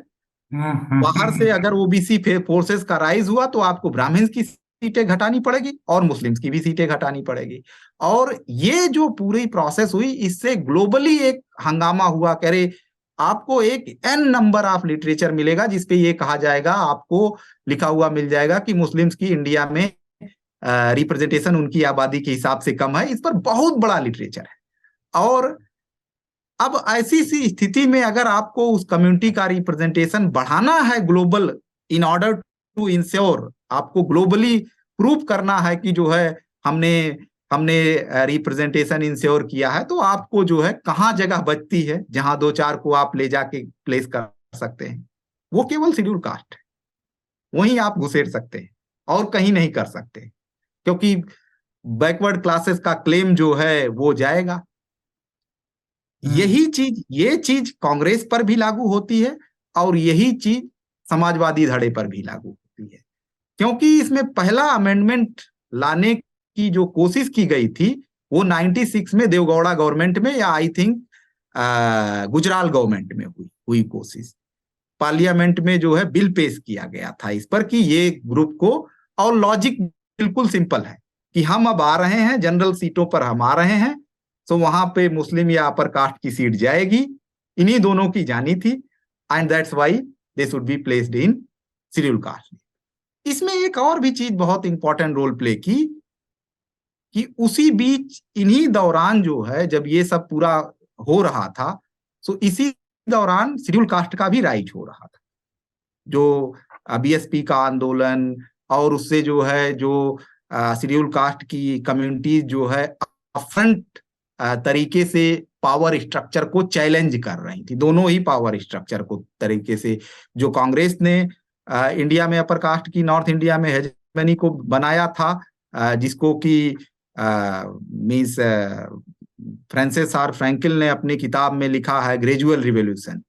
बाहर से अगर ओबीसी फोर्सेस का राइज हुआ तो आपको ब्राह्मण्स की सीटें घटानी पड़ेगी और मुस्लिम्स की भी सीटें घटानी पड़ेगी। और ये जो पूरी प्रोसेस हुई, इससे ग्लोबली एक हंगामा हुआ, कह रहे आपको एक एन नंबर ऑफ लिटरेचर मिलेगा जिसपे ये कहा जाएगा, आपको लिखा हुआ मिल जाएगा कि मुस्लिम्स की इंडिया में रिप्रेजेंटेशन उनकी आबादी के हिसाब से कम है। इस पर बहुत बड़ा लिटरेचर है। और अब ऐसी सी स्थिति में अगर आपको उस कम्युनिटी का रिप्रेजेंटेशन बढ़ाना है global, in order to ensure, आपको ग्लोबली प्रूव करना है कि जो है हमने हमने रिप्रेजेंटेशन इंश्योर किया है, तो आपको जो है कहाँ जगह बचती है जहां दो चार को आप ले जाके प्लेस कर सकते हैं, वो केवल शेड्यूल कास्ट है, वहीं आप घुसेड़ सकते हैं और कहीं नहीं कर सकते, क्योंकि बैकवर्ड क्लासेस का क्लेम जो है वो जाएगा। ये चीज कांग्रेस पर भी लागू होती है और यही चीज समाजवादी धड़े पर भी लागू होती है, क्योंकि इसमें पहला अमेंडमेंट लाने की जो कोशिश की गई थी वो 96 में देवगौड़ा गवर्नमेंट में, या आई थिंक गुजराल गवर्नमेंट में हुई कोशिश। पार्लियामेंट में जो है बिल पेश किया गया था इस पर कि ये ग्रुप को, और लॉजिक बिल्कुल सिंपल है कि हम अब आ रहे हैं जनरल सीटों पर, हम आ रहे हैं, तो वहां पे मुस्लिम या अपर कास्ट की सीट जाएगी, इन्हीं दोनों की जानी थी, and that's why they should be placed in schedule cast. इसमें एक और भी चीज बहुत इंपॉर्टेंट रोल प्ले की कि उसी बीच इन्हीं दौरान जो है जब ये सब पूरा हो रहा था, तो इसी दौरान शेड्यूल कास्ट का भी राइट हो रहा था, जो बीएसपी का आंदोलन, और उससे जो है जो शेड्यूल कास्ट की कम्युनिटी जो है फ्रंट तरीके से पावर स्ट्रक्चर को चैलेंज कर रही थी, दोनों ही पावर स्ट्रक्चर को तरीके से, जो कांग्रेस ने इंडिया में अपर कास्ट की नॉर्थ इंडिया में हेजेमनी को बनाया था, जिसको कि मीन्स फ्रांसिस आर फ्रैंकलिन ने अपनी किताब में लिखा है ग्रेजुअल रिवोल्यूशन,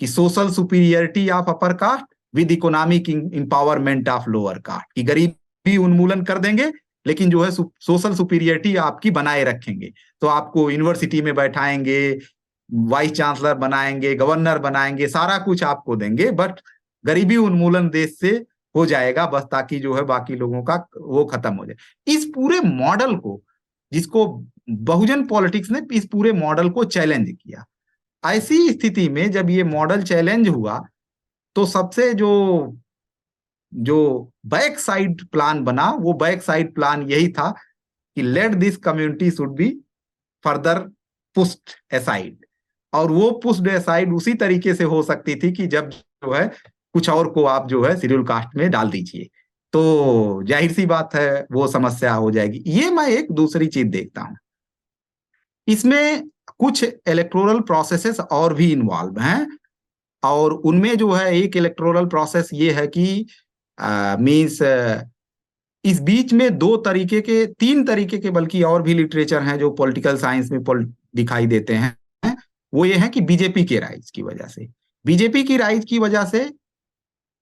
कि social superiority of upper caste with economic empowerment of lower caste, की गरीबी उन्मूलन कर देंगे लेकिन जो है सोशल सुपीरियरिटी आपकी बनाए रखेंगे, तो आपको यूनिवर्सिटी में बैठाएंगे, वाइस चांसलर बनाएंगे, गवर्नर बनाएंगे, सारा कुछ आपको देंगे, बट गरीबी उन्मूलन देश से हो जाएगा बस, ताकि जो है बाकी लोगों का वो खत्म हो जाए। इस पूरे मॉडल को, जिसको बहुजन पॉलिटिक्स ने इस पूरे मॉडल को चैलेंज किया, ऐसी स्थिति में जब ये मॉडल चैलेंज हुआ तो सबसे जो बैक साइड प्लान बना, वो बैक साइड प्लान यही था कि let this community should be further pushed aside, और वो पुश्ड असाइड उसी तरीके से हो सकती थी कि जब जो है कुछ और को आप जो है शेड्यूल कास्ट में डाल दीजिए, तो जाहिर सी बात है वो समस्या हो जाएगी। ये मैं एक दूसरी चीज देखता हूं, इसमें कुछ इलेक्टोरल प्रोसेसेस और भी इन्वॉल्व हैं, और उनमें जो है एक इलेक्टोरल प्रोसेस ये है कि मीन्स इस बीच में तीन तरीके के बल्कि और भी लिटरेचर हैं जो पॉलिटिकल साइंस में दिखाई देते हैं। वो ये है कि बीजेपी के राइज की वजह से, बीजेपी की राइज की वजह से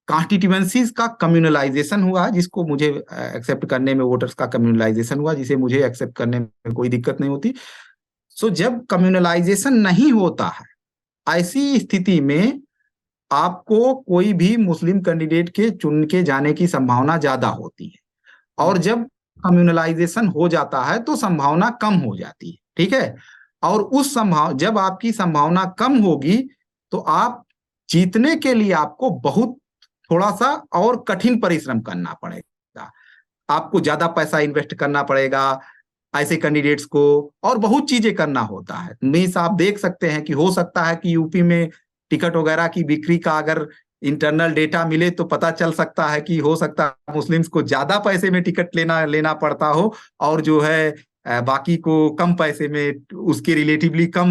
कॉन्स्टिट्यूएंसीज का कम्युनलाइजेशन हुआ, जिसको मुझे एक्सेप्ट करने में, वोटर्स का कम्युनलाइजेशन हुआ जिसे मुझे एक्सेप्ट करने में कोई दिक्कत नहीं होती। सो जब कम्युनलाइजेशन नहीं होता है, ऐसी स्थिति में आपको कोई भी मुस्लिम कैंडिडेट के चुन के जाने की संभावना ज्यादा होती है, और जब कम्युनलाइजेशन हो जाता है तो संभावना कम हो जाती है, ठीक है। और जब आपकी संभावना कम होगी तो आप जीतने के लिए आपको बहुत थोड़ा सा और कठिन परिश्रम करना पड़ेगा, आपको ज्यादा पैसा इन्वेस्ट करना पड़ेगा ऐसे कैंडिडेट्स को, और बहुत चीजें करना होता है। मीन्स आप देख सकते हैं कि हो सकता है कि यूपी में टिकट वगैरह की बिक्री का अगर इंटरनल डेटा मिले तो पता चल सकता है कि हो सकता है मुस्लिम्स को ज्यादा पैसे में टिकट लेना पड़ता हो, और जो है बाकी को कम पैसे में उसके रिलेटिवली कम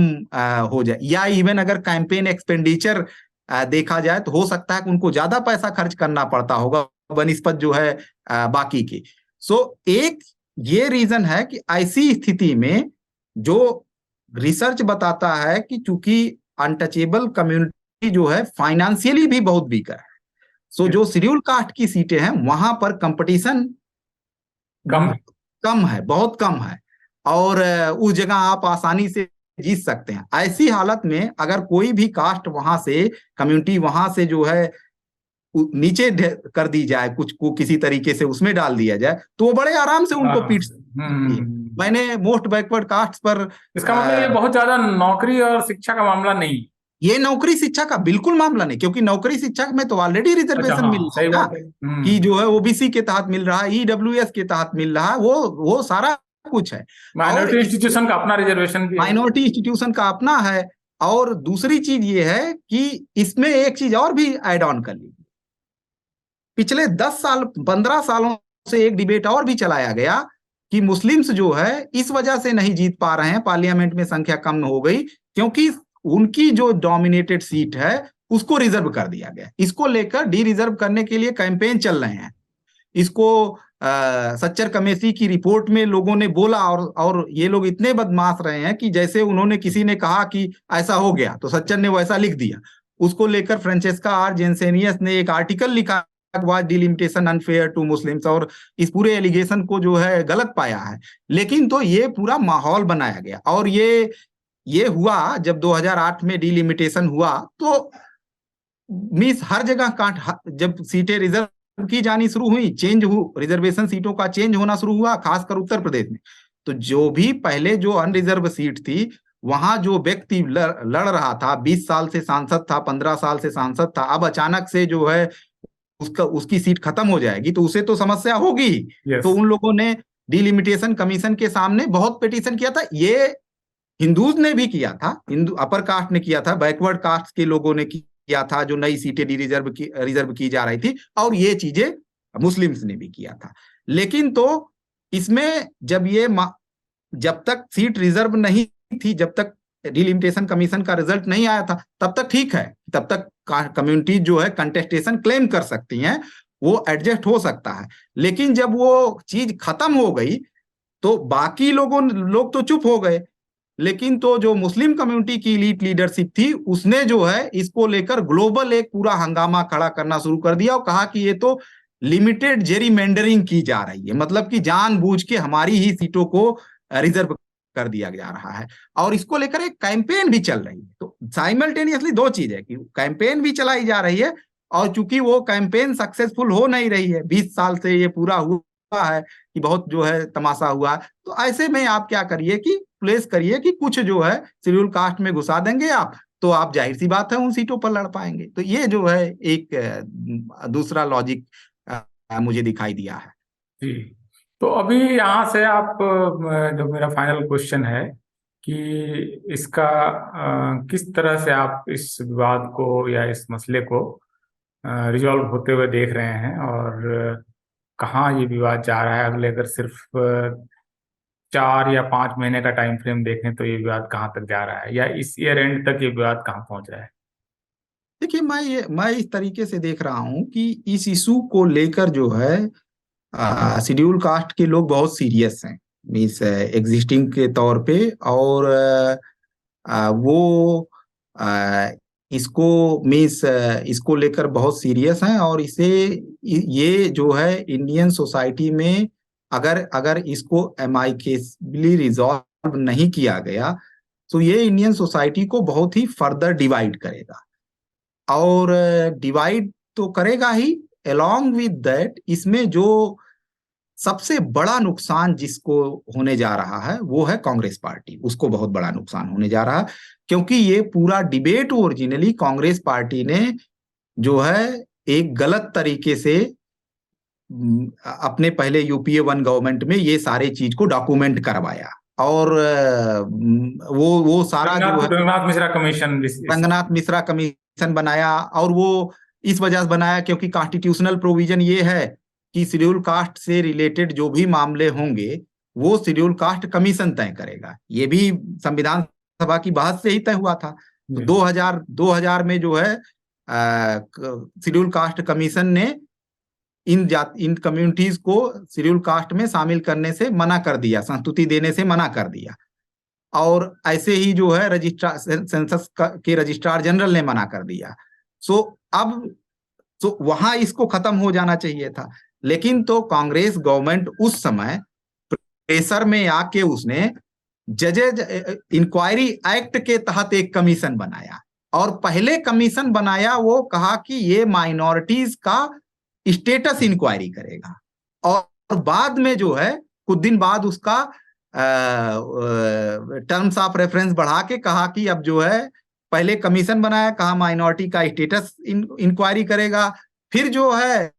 हो जाए, या इवन अगर कैंपेन एक्सपेंडिचर देखा जाए तो हो सकता है कि उनको ज्यादा पैसा खर्च करना पड़ता होगा बनिस्बत जो है बाकी की। सो एक ये रीजन है कि ऐसी स्थिति में जो रिसर्च बताता है कि चूंकि अनटचेबल कम्युनिटी जो है फाइनेंशियली भी बहुत वीकर है, सो जो शेड्यूल कास्ट की सीटें हैं वहां पर कंपटीशन कम है, बहुत कम है, और उस जगह आप आसानी से जीत सकते हैं। ऐसी हालत में अगर कोई भी कास्ट वहां से, कम्युनिटी वहां से जो है नीचे कर दी जाए, कुछ को किसी तरीके से उसमें डाल दिया जाए, तो वो बड़े आराम से उनको पीट सकती है। मैंने मोस्ट बैकवर्ड कास्ट पर, इसका मतलब ये बहुत ज्यादा नौकरी और शिक्षा का मामला नहीं, ये नौकरी शिक्षा का बिल्कुल मामला नहीं, क्योंकि नौकरी शिक्षा में तो ऑलरेडी रिजर्वेशन मिल रहा है कि जो है ओबीसी के तहत मिल रहा है, ईडब्ल्यूएस के तहत मिल रहा है, वो सारा कुछ है। माइनॉरिटी इंस्टीट्यूशन का अपना रिजर्वेशन भी है, माइनॉरिटी इंस्टीट्यूशन का अपना है। और दूसरी चीज ये है कि इसमें एक चीज और भी ऐड ऑन कर लीजिए, पिछले 10 साल 15 सालों से एक डिबेट और भी चलाया गया कि मुस्लिम्स जो है इस वजह से नहीं जीत पा रहे हैं, पार्लियामेंट में संख्या कम हो गई, क्योंकि उनकी जो डोमिनेटेड सीट है उसको रिजर्व कर दिया गया। इसको लेकर डी रिजर्व करने के लिए कैंपेन चल रहे हैं। इसको सच्चर कमेटी की रिपोर्ट में लोगों ने बोला, और ये लोग इतने बदमाश रहे हैं कि जैसे उन्होंने, किसी ने कहा कि ऐसा हो गया तो सच्चर ने वैसा लिख दिया। उसको लेकर फ्रांचेस्का आर जेनसेनियस ने एक आर्टिकल लिखा, was delimitation unfair to Muslims, और इस पूरे एलिगेशन को जो है गलत पाया है। लेकिन तो ये पूरा माहौल बनाया गया, और ये हुआ जब 2008 में डिलिमिटेशन हुआ तो मीन्स हर जगह जब सीटें रिजर्व की जानी शुरू हुई, रिजर्वेशन सीटों का चेंज होना शुरू हुआ, खासकर उत्तर प्रदेश में, तो जो भी पहले जो अनरिजर्व सीट थी, वहां जो व्यक्ति लड़ रहा था, 20 साल से सांसद था, 15 साल से सांसद था, अब अचानक से जो है उसकी सीट खत्म हो जाएगी तो उसे तो समस्या होगी। तो उन लोगों ने डिलिमिटेशन कमीशन के सामने बहुत पिटीशन किया था। ये हिंदूज ने भी किया था, हिंदू अपर कास्ट ने किया था, बैकवर्ड कास्ट के लोगों ने किया था, जो नई सीटें रिजर्व की जा रही थी, और ये चीजें मुस्लिम्स ने भी किया था। लेकिन तो इसमें जब तक सीट रिजर्व नहीं थी, जब तक डिलिमिटेशन कमीशन का रिजल्ट नहीं आया था, तब तक ठीक है, तब तक कम्युनिटी जो है कंटेस्टेशन क्लेम कर सकती हैं, वो एडजस्ट हो सकता है। लेकिन जब वो चीज खत्म हो गई तो बाकी लोग तो चुप हो गए, लेकिन तो जो मुस्लिम कम्युनिटी की लीड लीडरशिप थी, उसने जो है इसको लेकर ग्लोबल एक पूरा हंगामा खड़ा करना शुरू कर दिया, और कहा कि ये तो लिमिटेड जेरीमेंडरिंग की जा रही है, मतलब कि जानबूझ के हमारी ही सीटों को रिजर्व कर दिया जा रहा है, और इसको लेकर एक कैंपेन भी चल रही है। तो साइमल्टेनियसली दो चीज है कि कैंपेन भी चलाई जा रही है, और चूंकि वो कैंपेन सक्सेसफुल हो नहीं रही है, 20 साल से ये पूरा हुआ है कि बहुत जो है तमाशा हुआ, तो ऐसे में आप क्या करिए कि प्लेस करिए कि कुछ जो है शेड्यूल कास्ट में घुसा देंगे आप, तो आप जाहिर सी बात है उन सीटों पर लड़ पाएंगे। तो ये जो है एक दूसरा लॉजिक मुझे दिखाई दिया है। जी, तो अभी यहाँ से आप जो मेरा फाइनल क्वेश्चन है कि इसका किस तरह से आप इस विवाद को या इस मसले को रिजॉल्व होते हुए देख रहे हैं, और कहाँ ये विवाद जा रहा है? अगले अगर सिर्फ 4 या 5 महीने का टाइम फ्रेम देखें तो ये विवाद कहाँ तक जा रहा है, या इस ईयर एंड तक ये विवाद कहाँ पहुंच रहा है? देखिए, मैं इस तरीके से देख रहा हूं कि इस इशू को लेकर जो है शेड्यूल कास्ट के लोग बहुत सीरियस हैं, मीन्स एग्जिस्टिंग के तौर पे, और वो इसको मीन्स इसको लेकर बहुत सीरियस हैं, और ये जो है इंडियन सोसाइटी में अगर अगर इसको एमाइकेबली रिजॉल्व नहीं किया गया तो ये इंडियन सोसाइटी को बहुत ही फर्दर डिवाइड करेगा, और डिवाइड तो करेगा ही, अलोंग विद दैट इसमें जो सबसे बड़ा नुकसान जिसको होने जा रहा है वो है कांग्रेस पार्टी, उसको बहुत बड़ा नुकसान होने जा रहा है, क्योंकि ये पूरा डिबेट ओरिजिनली कांग्रेस पार्टी ने जो है एक गलत तरीके से अपने पहले यूपीए 1 गवर्नमेंट में ये सारे चीज को डॉक्यूमेंट करवाया, और वो सारा जो है रंगनाथ मिश्रा कमीशन बनाया, और वो इस वजह से बनाया क्योंकि कॉन्स्टिट्यूशनल प्रोविजन ये है कि शेड्यूल कास्ट से रिलेटेड जो भी मामले होंगे वो शेड्यूल कास्ट कमीशन तय करेगा। ये भी संविधान सभा की बहस से ही तय हुआ था। तो 2000 में जो है शेड्यूल कास्ट कमीशन ने इन कम्युनिटीज को शेड्यूल कास्ट में शामिल करने से मना कर दिया, संस्तुति देने से मना कर दिया, और ऐसे ही जो है रजिस्ट्रार सेंसस के रजिस्ट्रार जनरल ने मना कर दिया। अब वहां इसको खत्म हो जाना चाहिए था, लेकिन तो कांग्रेस गवर्नमेंट उस समय प्रेशर में आके उसने जजेज इंक्वायरी एक्ट के तहत एक कमीशन बनाया, और पहले कमीशन बनाया वो कहा कि ये माइनॉरिटीज का स्टेटस इंक्वायरी करेगा, और बाद में जो है कुछ दिन बाद उसका टर्म्स ऑफ रेफरेंस बढ़ा के कहा कि अब जो है पहले कमीशन बनाया, कहा माइनॉरिटी का स्टेटस इंक्वायरी करेगा, फिर जो है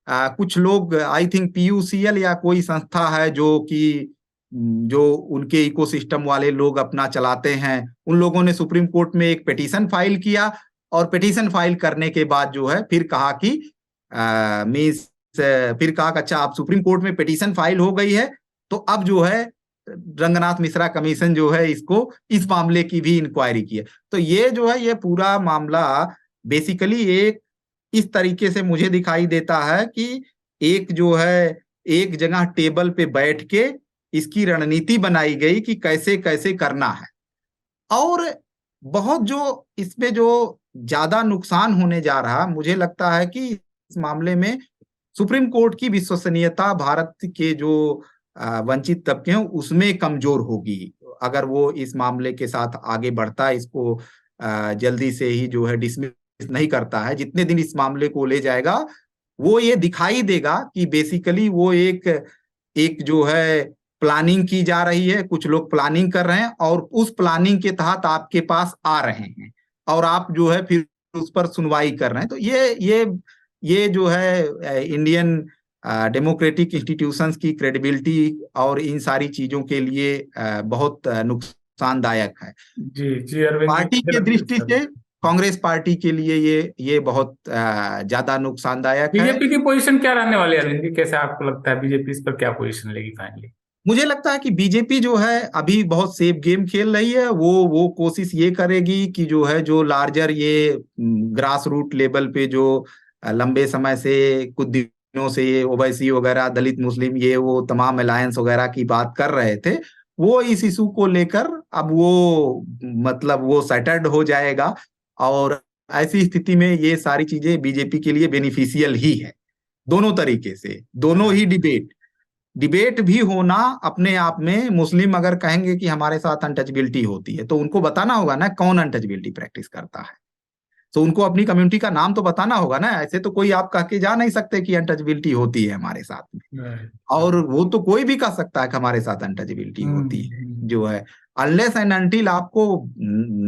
कुछ लोग, आई थिंक पीयूसीएल या कोई संस्था है जो उनके इकोसिस्टम वाले लोग अपना चलाते हैं, उन लोगों ने सुप्रीम कोर्ट में एक पिटीशन फाइल किया, और पिटीशन फाइल करने के बाद जो है फिर कहा कि फिर कहा कि अच्छा, आप सुप्रीम कोर्ट में पिटीशन फाइल हो गई है, तो अब जो है रंगनाथ मिश्रा कमीशन जो है इसको इस मामले की भी इंक्वायरी की है। तो ये जो है ये पूरा मामला बेसिकली एक इस तरीके से मुझे दिखाई देता है कि एक जो है एक जगह टेबल पे बैठ के इसकी रणनीति बनाई गई कि कैसे कैसे करना है। और बहुत जो इसमें जो ज्यादा नुकसान होने जा रहा मुझे लगता है कि इस मामले में सुप्रीम कोर्ट की विश्वसनीयता भारत के जो वंचित तबके हैं उसमें कमजोर होगी अगर वो इस मामले के साथ आगे बढ़ता है, इसको जल्दी से ही जो है डिसमिस नहीं करता है। जितने दिन इस मामले को ले जाएगा वो ये दिखाई देगा कि बेसिकली वो एक एक जो है प्लानिंग की जा रही है, कुछ लोग प्लानिंग कर रहे हैं और उस प्लानिंग के तहत आपके पास आ रहे हैं और आप जो है फिर उस पर सुनवाई कर रहे हैं। तो ये जो है इंडियन डेमोक्रेटिक इंस्टीट्यूशंस की क्रेडिबिलिटी और इन सारी चीजों के लिए बहुत नुकसानदायक है। जी जी अरविंद जी, पार्टी के दृष्टि से कांग्रेस पार्टी के लिए ये बहुत ज्यादा नुकसानदायक है। बीजेपी की पोजीशन क्या रहने वाली है अरविंद जी? कैसे आपको लगता है बीजेपी इस पर क्या पोजीशन लेगी फाइनली? मुझे लगता है कि बीजेपी जो है अभी बहुत सेफ गेम खेल रही है। वो कोशिश ये करेगी कि जो है जो लार्जर ये ग्रास रूट लेवल पे जो लंबे समय से कुछ दिनों से ये ओवैसी वगैरह दलित मुस्लिम ये वो तमाम अलायंस वगैरह की बात कर रहे थे, वो इस इशू को लेकर अब वो मतलब वो सेटल्ड हो जाएगा और ऐसी स्थिति में ये सारी चीजें बीजेपी के लिए बेनिफिशियल ही है। दोनों तरीके से दोनों ही डिबेट भी होना अपने आप में, मुस्लिम अगर कहेंगे कि हमारे साथ अनटचबिलिटी होती है तो उनको बताना होगा ना कौन अनटचबिलिटी प्रैक्टिस करता है। तो उनको अपनी कम्युनिटी का नाम तो बताना होगा ना, ऐसे तो कोई आप कह के जा नहीं सकते कि अनटचबिलिटी होती है हमारे साथ में। और वो तो कोई भी कह सकता है कि हमारे साथ अनटचबिलिटी होती है जो है, अनलेस एंड अनटिल आपको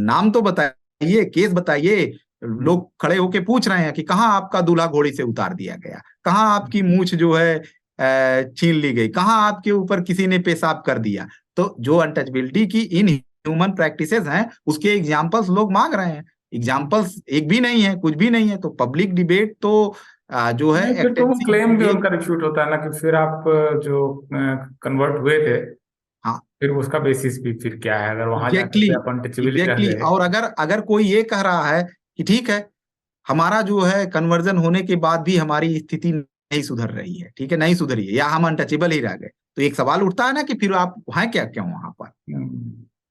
नाम तो बताइए, केस बताइए। लोग खड़े होके पूछ रहे हैं कि कहाँ आपका दूल्हा घोड़ी से उतार दिया गया, कहाँ आपकी मूछ जो है छीन ली गई, कहाँ आपके ऊपर किसी ने पेशाब कर दिया। तो जो अनटचबिलिटी की इन ह्यूमन प्रैक्टिसेस हैं उसके एग्जाम्पल्स लोग मांग रहे हैं। एग्जाम्पल्स एक भी नहीं है, कुछ भी नहीं है। तो पब्लिक डिबेट तो जो है फिर तो वो क्लेम भी ये उनका रिफ्यूट होता है ना कि फिर आप जो कन्वर्ट हुए थे, हाँ फिर उसका बेसिस भी फिर क्या है? अगर वहां जाकर एग्जैक्टली के आप अनटचेबल रह एग्जैक्टली। गए। और अगर अगर कोई ये कह रहा है कि ठीक है हमारा जो है कन्वर्जन होने के बाद भी हमारी स्थिति नहीं सुधर रही है, ठीक है नहीं सुधरी है या हम अनटचेबल ही रह गए, तो एक सवाल उठता है ना कि फिर आप हैं क्या क्यों वहां पर।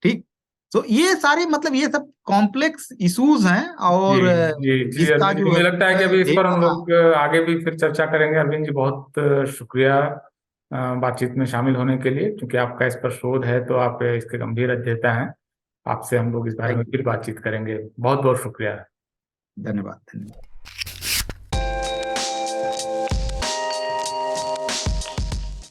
ठीक। तो ये सारे मतलब ये सब कॉम्प्लेक्स इश्यूज हैं जी और जी जी इसका अरविंद जी, जो मुझे लगता है कि है अभी इस ढेर पर हम सारा। लोग आगे भी फिर चर्चा करेंगे। अरविंद जी, बहुत शुक्रिया बातचीत में शामिल होने के लिए, क्योंकि आपका इस पर शोध है तो आप इसके गंभीर अध्येता हैं। आपसे हम लोग इस बारे में थैंक यू। फिर बातचीत करेंगे। बहुत बहुत शुक्रिया। धन्यवाद धन्यवाद।